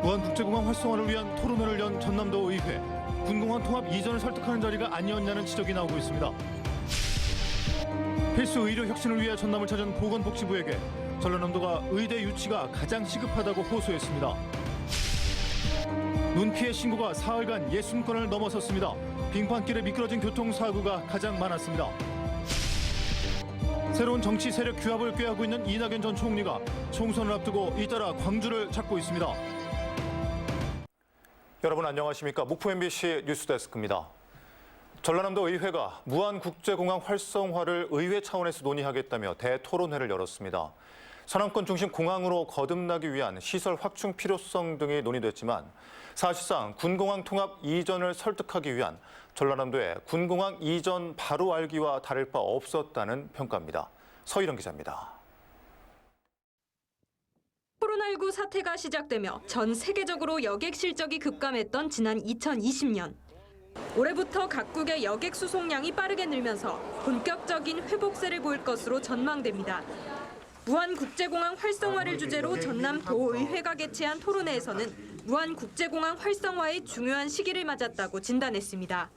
무한국제공항 활성화를 위한 토론회를 연 전남도 의회. 군공항 통합 이전을 설득하는 자리가 아니었냐는 지적이 나오고 있습니다. 필수 의료 혁신을 위해 전남을 찾은 보건복지부에게 전라남도가 의대 유치가 가장 시급하다고 호소했습니다. 눈 피해 신고가 사흘간 60건을 넘어섰습니다. 빙판길에 미끄러진 교통사고가 가장 많았습니다. 새로운 정치 세력 규합을 꾀하고 있는 이낙연 전 총리가 총선을 앞두고 잇따라 광주를 찾고 있습니다. 여러분 안녕하십니까? 목포 MBC 뉴스데스크입니다. 전라남도 의회가 무한국제공항 활성화를 의회 차원에서 논의하겠다며 대토론회를 열었습니다. 서남권 중심 공항으로 거듭나기 위한 시설 확충 필요성 등이 논의됐지만 사실상 군공항 통합 이전을 설득하기 위한 전라남도의 군공항 이전 바로 알기와 다를 바 없었다는 평가입니다. 서희령 기자입니다. 코로나19 사태가 시작되며 전 세계적으로 여객 실적이 급감했던 지난 2020년. 올해부터 각국의 여객 수송량이 빠르게 늘면서 본격적인 회복세를 보일 것으로 전망됩니다. 무한국제공항 활성화를 주제로 전남도의회가 개최한 토론회에서는 무한국제공항 활성화의 중요한 시기를 맞았다고 진단했습니다.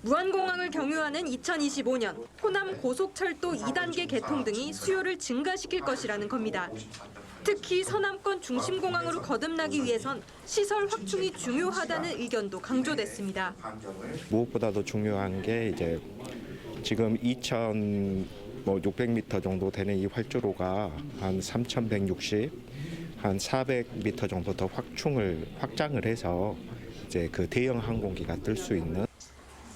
무한공항을 경유하는 2025년 호남 고속철도 2단계 개통 등이 수요를 증가시킬 것이라는 겁니다. 특히 서남권 중심공항으로 거듭나기 위해선 시설 확충이 중요하다는 의견도 강조됐습니다. 무엇보다도 중요한 게 이제 지금 2,600m 정도 되는 이 활주로가 한 3,160, 한 400m 정도 더 확장을 해서 이제 그 대형 항공기가 뜰 수 있는.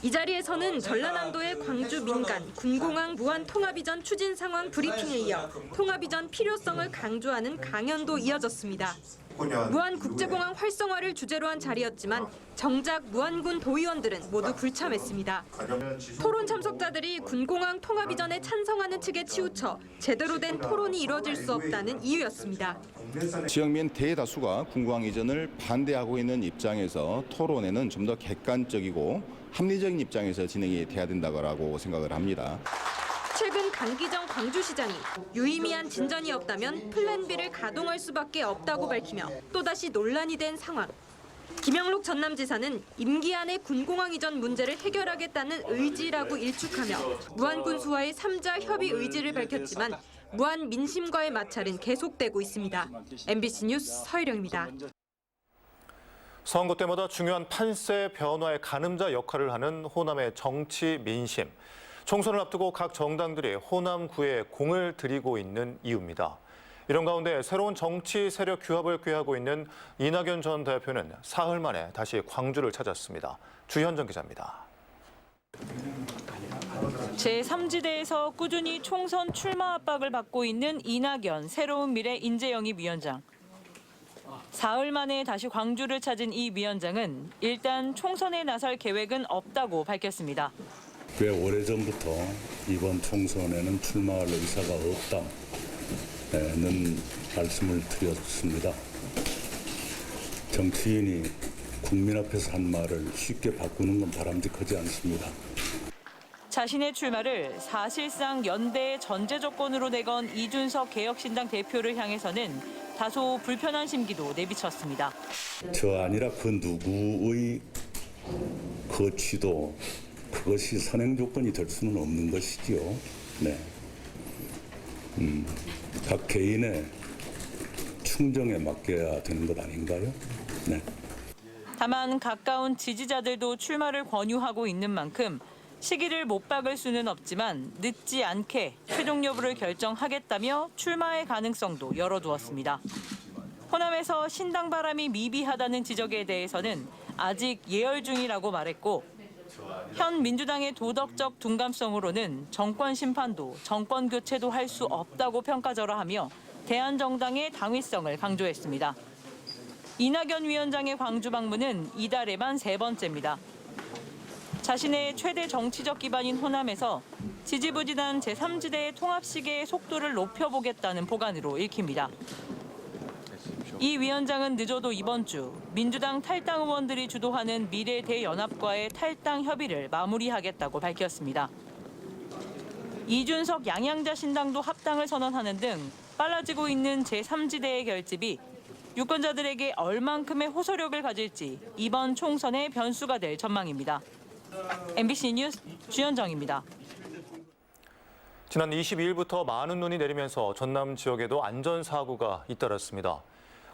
이 자리에서는 전라남도의 광주 민간 군공항 무한 통합 이전 추진 상황 브리핑에 이어 통합 이전 필요성을 강조하는 강연도 이어졌습니다. 무한국제공항 활성화를 주제로 한 자리였지만 정작 무안군 도의원들은 모두 불참했습니다. 토론 참석자들이 군공항 통합 이전에 찬성하는 측에 치우쳐 제대로 된 토론이 이뤄질 수 없다는 이유였습니다. 지역민 대다수가 군공항 이전을 반대하고 있는 입장에서 토론회는 좀 더 객관적이고 합리적인 입장에서 진행이 돼야 된다고 생각을 합니다. 최근 강기정 광주시장이 유의미한 진전이 없다면 플랜 B를 가동할 수밖에 없다고 밝히며 또다시 논란이 된 상황. 김영록 전남지사는 임기 안에 군공항 이전 문제를 해결하겠다는 의지라고 일축하며 무안군수와의 3자 협의 의지를 밝혔지만 무안 민심과의 마찰은 계속되고 있습니다. MBC 뉴스 서희령입니다. 선거 때마다 중요한 판세 변화의 가늠자 역할을 하는 호남의 정치 민심. 총선을 앞두고 각 정당들이 호남구에 공을 들이고 있는 이유입니다. 이런 가운데 새로운 정치 세력 규합을 꾀하고 있는 이낙연 전 대표는 사흘 만에 다시 광주를 찾았습니다. 주현정 기자입니다. 제3지대에서 꾸준히 총선 출마 압박을 받고 있는 이낙연 새로운 미래 인재영입위원장. 사흘 만에 다시 광주를 찾은 이 위원장은 일단 총선에 나설 계획은 없다고 밝혔습니다. 꽤 오래전부터 이번 총선에는 출마할 의사가 없다는 말씀을 드렸습니다. 정치인이 국민 앞에서 한 말을 쉽게 바꾸는 건 바람직하지 않습니다. 자신의 출마를 사실상 연대의 전제 조건으로 내건 이준석 개혁신당 대표를 향해서는 다소 불편한 심기도 내비쳤습니다. 저 아니라 그 누구의 거취도 그것이 선행 조건이 될 수는 없는 것이지요. 네. 각 개인의 충정에 맡겨야 되는 것 아닌가요? 네. 다만 가까운 지지자들도 출마를 권유하고 있는 만큼 시기를 못 박을 수는 없지만 늦지 않게 최종 여부를 결정하겠다며 출마의 가능성도 열어두었습니다. 호남에서 신당 바람이 미비하다는 지적에 대해서는 아직 예열 중이라고 말했고 현 민주당의 도덕적 둔감성으로는 정권 심판도 정권 교체도 할 수 없다고 평가절하하며 대한정당의 당위성을 강조했습니다. 이낙연 위원장의 광주 방문은 이달에만 3번째입니다. 자신의 최대 정치적 기반인 호남에서 지지부진한 제3지대의 통합 시기의 속도를 높여보겠다는 보관으로 읽힙니다. 이 위원장은 늦어도 이번 주 민주당 탈당 의원들이 주도하는 미래대연합과의 탈당 협의를 마무리하겠다고 밝혔습니다. 이준석 양양자 신당도 합당을 선언하는 등 빨라지고 있는 제3지대의 결집이 유권자들에게 얼만큼의 호소력을 가질지 이번 총선의 변수가 될 전망입니다. MBC 뉴스 주현정입니다. 지난 22일부터 많은 눈이 내리면서 전남 지역에도 안전사고가 잇따랐습니다.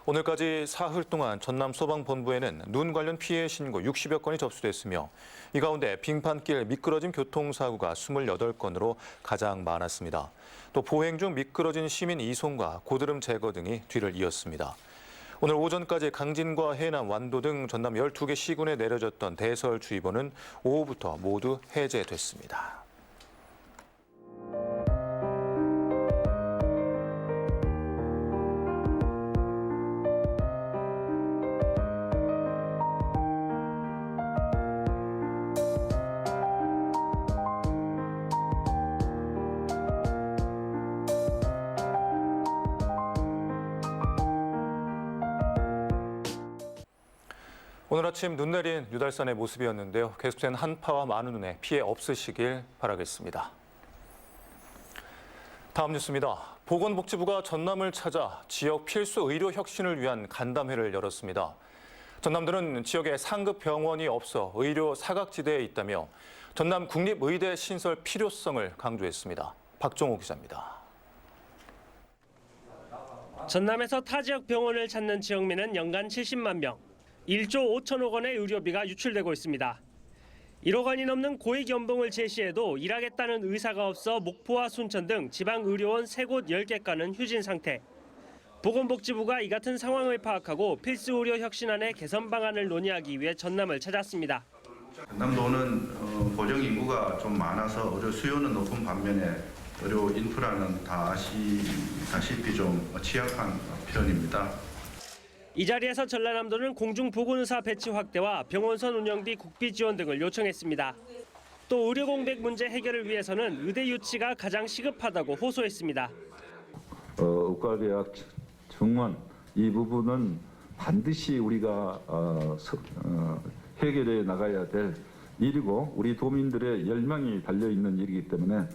오늘까지 사흘 동안 전남 소방본부에는 눈 관련 피해 신고 60여 건이 접수됐으며 이 가운데 빙판길 미끄러진 교통사고가 28건으로 가장 많았습니다. 또 보행 중 미끄러진 시민 이송과 고드름 제거 등이 뒤를 이었습니다. 오늘 오전까지 강진과 해남, 완도 등 전남 12개 시군에 내려졌던 대설주의보는 오후부터 모두 해제됐습니다. 오늘 아침 눈 내린 유달산의 모습이었는데요. 계속된 한파와 많은 눈에 피해 없으시길 바라겠습니다. 다음 뉴스입니다. 보건복지부가 전남을 찾아 지역 필수 의료 혁신을 위한 간담회를 열었습니다. 전남들은 지역에 상급 병원이 없어 의료 사각지대에 있다며 전남 국립의대 신설 필요성을 강조했습니다. 박종호 기자입니다. 전남에서 타 지역 병원을 찾는 지역민은 연간 70만 명, 1조 5천억 원의 의료비가 유출되고 있습니다. 1억 원이 넘는 고액 연봉을 제시해도 일하겠다는 의사가 없어 목포와 순천 등 지방의료원 3곳 10개가는 휴진 상태. 보건복지부가 이 같은 상황을 파악하고 필수의료 혁신안의 개선 방안을 논의하기 위해 전남을 찾았습니다. 전남도는 고령 인구가 좀 많아서 의료 수요는 높은 반면에 의료 인프라는 다 아시다시피 좀 취약한 편입니다. 이 자리에서 전라남도는 공중보건의사 배치 확대와 병원선 운영비 국비 지원 등을 요청했습니다. 또 의료 공백 문제 해결을 위해서는 의대 유치가 가장 시급하다고 호소했습니다. 의과대학 정원 이 부분은 반드시 우리가 해결해 나가야 될 일이고 우리 도민들의 열망이 달려있는 일이기 때문에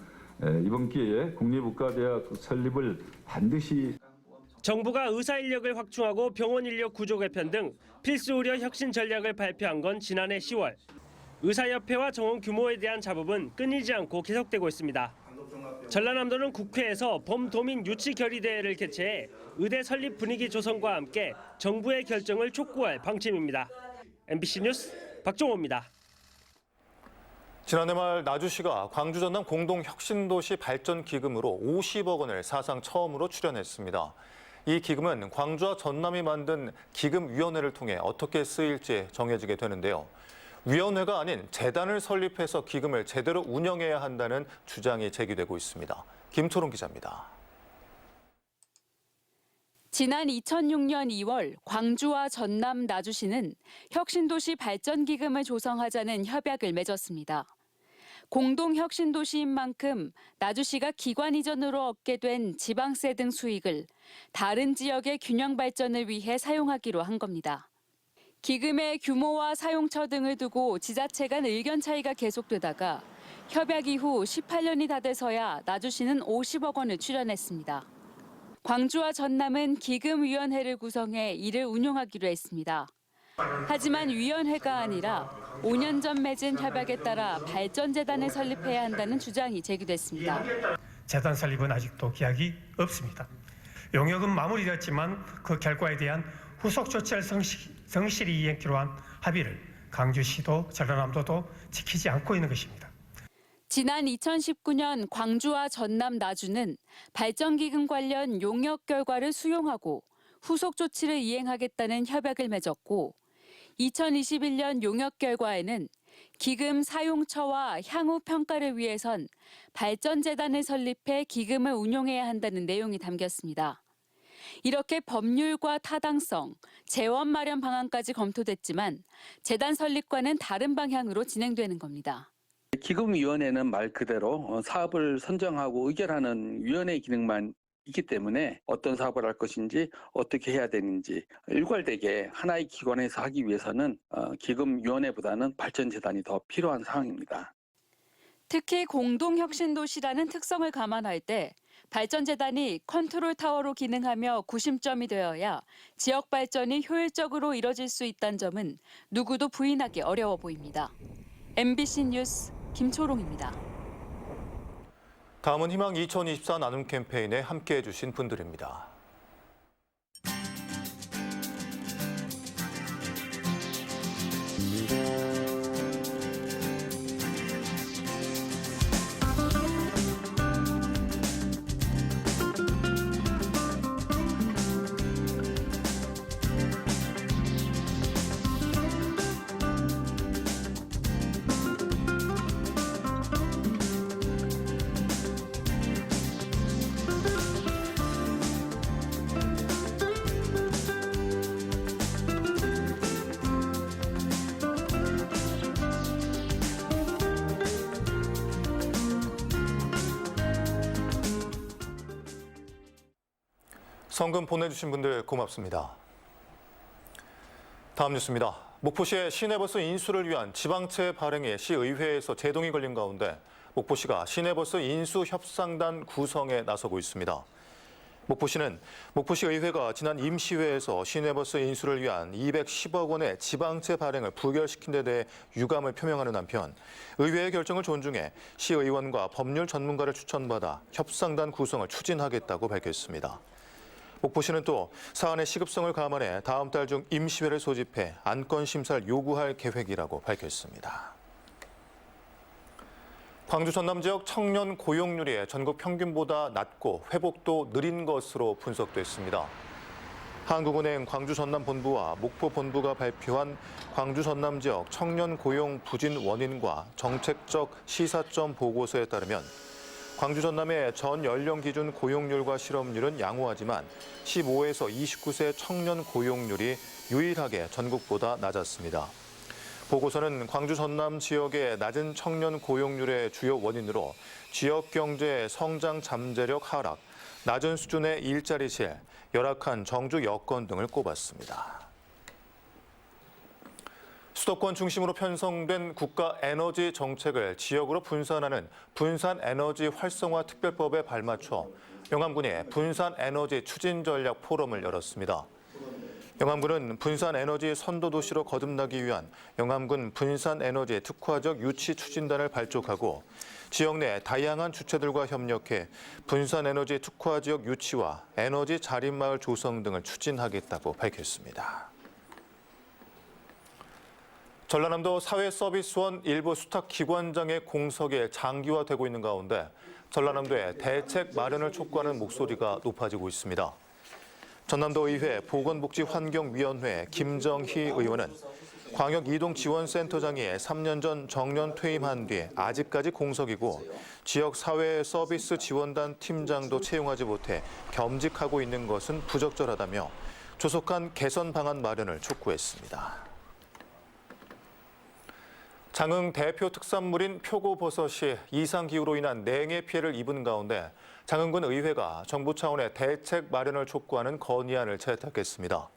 이번 기회에 국립의과대학 설립을 반드시 정부가 의사 인력을 확충하고 병원 인력 구조 개편 등 필수 의료 혁신 전략을 발표한 건 지난해 10월. 의사협회와 정원 규모에 대한 잡음은 끊이지 않고 계속되고 있습니다. 전라남도는 국회에서 범도민 유치 결의대회를 개최해 의대 설립 분위기 조성과 함께 정부의 결정을 촉구할 방침입니다. MBC 뉴스 박종호입니다. 지난해 말 나주시가 광주 전남 공동혁신도시 발전기금으로 50억 원을 사상 처음으로 출연했습니다. 이 기금은 광주와 전남이 만든 기금위원회를 통해 어떻게 쓰일지 정해지게 되는데요. 위원회가 아닌 재단을 설립해서 기금을 제대로 운영해야 한다는 주장이 제기되고 있습니다. 김초롱 기자입니다. 지난 2006년 2월 광주와 전남, 나주시는 혁신도시 발전기금을 조성하자는 협약을 맺었습니다. 공동혁신도시인 만큼 나주시가 기관 이전으로 얻게 된 지방세 등 수익을 다른 지역의 균형 발전을 위해 사용하기로 한 겁니다. 기금의 규모와 사용처 등을 두고 지자체 간 의견 차이가 계속되다가 협약 이후 18년이 다 돼서야 나주시는 50억 원을 출연했습니다. 광주와 전남은 기금위원회를 구성해 이를 운용하기로 했습니다. 하지만 위원회가 아니라 5년 전 맺은 협약에 따라 발전재단을 설립해야 한다는 주장이 제기됐습니다. 재단 설립은 아직도 기약이 없습니다. 용역은 마무리되었지만 그 결과에 대한 후속 조치를 성실히 이행키로 한 합의를 광주시도 전라남도도 지키지 않고 있는 것입니다. 지난 2019년 광주와 전남, 나주는 발전기금 관련 용역 결과를 수용하고 후속 조치를 이행하겠다는 협약을 맺었고 2021년 용역 결과에는 기금 사용처와 향후 평가를 위해선 발전재단을 설립해 기금을 운용해야 한다는 내용이 담겼습니다. 이렇게 법률과 타당성, 재원 마련 방안까지 검토됐지만 재단 설립과는 다른 방향으로 진행되는 겁니다. 기금위원회는 말 그대로 사업을 선정하고 의결하는 위원회 기능만 있기 때문에 어떤 사업을 할 것인지 어떻게 해야 되는지 일괄되게 하나의 기관에서 하기 위해서는 기금위원회보다는 발전재단이 더 필요한 상황입니다. 특히 공동혁신도시라는 특성을 감안할 때 발전재단이 컨트롤 타워로 기능하며 구심점이 되어야 지역 발전이 효율적으로 이뤄질 수 있다는 점은 누구도 부인하기 어려워 보입니다. MBC 뉴스 김초롱입니다. 다음은 희망 2024 나눔 캠페인에 함께해 주신 분들입니다. 성금 보내주신 분들 고맙습니다. 다음 뉴스입니다. 목포시의 시내버스 인수를 위한 지방채 발행에 시의회에서 제동이 걸린 가운데 목포시가 시내버스 인수 협상단 구성에 나서고 있습니다. 목포시는 목포시 의회가 지난 임시회에서 시내버스 인수를 위한 210억 원의 지방채 발행을 부결시킨 데 대해 유감을 표명하는 한편 의회의 결정을 존중해 시의원과 법률 전문가를 추천받아 협상단 구성을 추진하겠다고 밝혔습니다. 목포시는 또 사안의 시급성을 감안해 다음 달 중 임시회를 소집해 안건 심사를 요구할 계획이라고 밝혔습니다. 광주 전남 지역 청년 고용률이 전국 평균보다 낮고 회복도 느린 것으로 분석됐습니다. 한국은행 광주 전남 본부와 목포 본부가 발표한 광주 전남 지역 청년 고용 부진 원인과 정책적 시사점 보고서에 따르면 광주 전남의 전 연령 기준 고용률과 실업률은 양호하지만 15에서 29세 청년 고용률이 유일하게 전국보다 낮았습니다. 보고서는 광주 전남 지역의 낮은 청년 고용률의 주요 원인으로 지역 경제의 성장 잠재력 하락, 낮은 수준의 일자리 실, 열악한 정주 여건 등을 꼽았습니다. 수도권 중심으로 편성된 국가 에너지 정책을 지역으로 분산하는 분산 에너지 활성화 특별법에 발맞춰 영암군이 분산 에너지 추진 전략 포럼을 열었습니다. 영암군은 분산 에너지 선도 도시로 거듭나기 위한 영암군 분산 에너지 특화적 유치 추진단을 발족하고 지역 내 다양한 주체들과 협력해 분산 에너지 특화 지역 유치와 에너지 자립마을 조성 등을 추진하겠다고 밝혔습니다. 전라남도 사회서비스원 일부 수탁기관장의 공석이 장기화되고 있는 가운데 전라남도의 대책 마련을 촉구하는 목소리가 높아지고 있습니다. 전남도의회 보건복지환경위원회 김정희 의원은 광역이동지원센터장이 3년 전 정년 퇴임한 뒤 아직까지 공석이고 지역 사회 서비스 지원단 팀장도 채용하지 못해 겸직하고 있는 것은 부적절하다며 조속한 개선 방안 마련을 촉구했습니다. 장흥 대표 특산물인 표고버섯이 이상기후로 인한 냉해 피해를 입은 가운데 장흥군 의회가 정부 차원의 대책 마련을 촉구하는 건의안을 채택했습니다.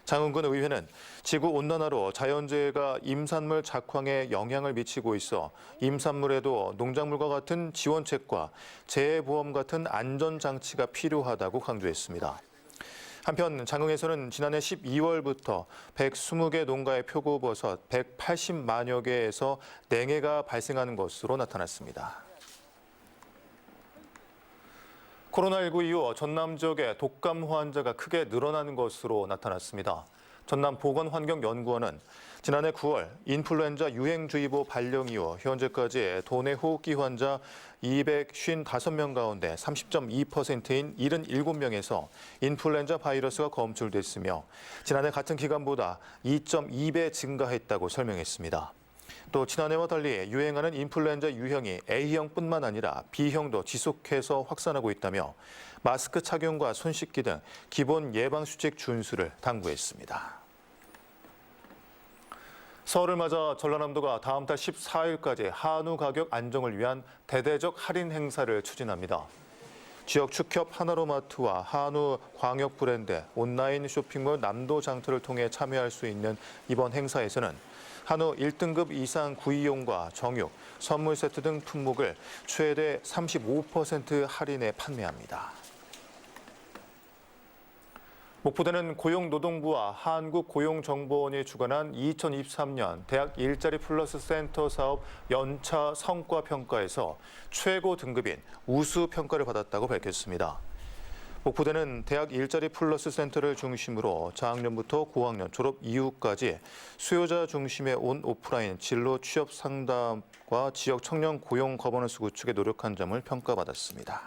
장흥군 의회는 지구온난화로 자연재해가 임산물 작황에 영향을 미치고 있어 임산물에도 농작물과 같은 지원책과 재해보험 같은 안전장치가 필요하다고 강조했습니다. 한편 장흥에서는 지난해 12월부터 120개 농가의 표고버섯 180만여 개에서 냉해가 발생하는 것으로 나타났습니다. 코로나19 이후 전남 지역의 독감 환자가 크게 늘어나는 것으로 나타났습니다. 전남보건환경연구원은 지난해 9월 인플루엔자 유행주의보 발령 이후 현재까지 도내 호흡기 환자 255명 가운데 30.2%인 77명에서 인플루엔자 바이러스가 검출됐으며 지난해 같은 기간보다 2.2배 증가했다고 설명했습니다. 또 지난해와 달리 유행하는 인플루엔자 유형이 A형뿐만 아니라 B형도 지속해서 확산하고 있다며 마스크 착용과 손 씻기 등 기본 예방수칙 준수를 당부했습니다. 설을 맞아 전라남도가 다음 달 14일까지 한우 가격 안정을 위한 대대적 할인 행사를 추진합니다. 지역 축협 하나로마트와 한우 광역 브랜드 온라인 쇼핑몰 남도장터를 통해 참여할 수 있는 이번 행사에서는 한우 1등급 이상 구이용과 정육, 선물 세트 등 품목을 최대 35% 할인에 판매합니다. 목포대는 고용노동부와 한국고용정보원이 주관한 2023년 대학 일자리 플러스 센터 사업 연차 성과 평가에서 최고 등급인 우수 평가를 받았다고 밝혔습니다. 목포대는 대학 일자리 플러스 센터를 중심으로 저학년부터 고학년 졸업 이후까지 수요자 중심의 온 오프라인 진로 취업 상담과 지역 청년 고용 거버넌스 구축에 노력한 점을 평가받았습니다.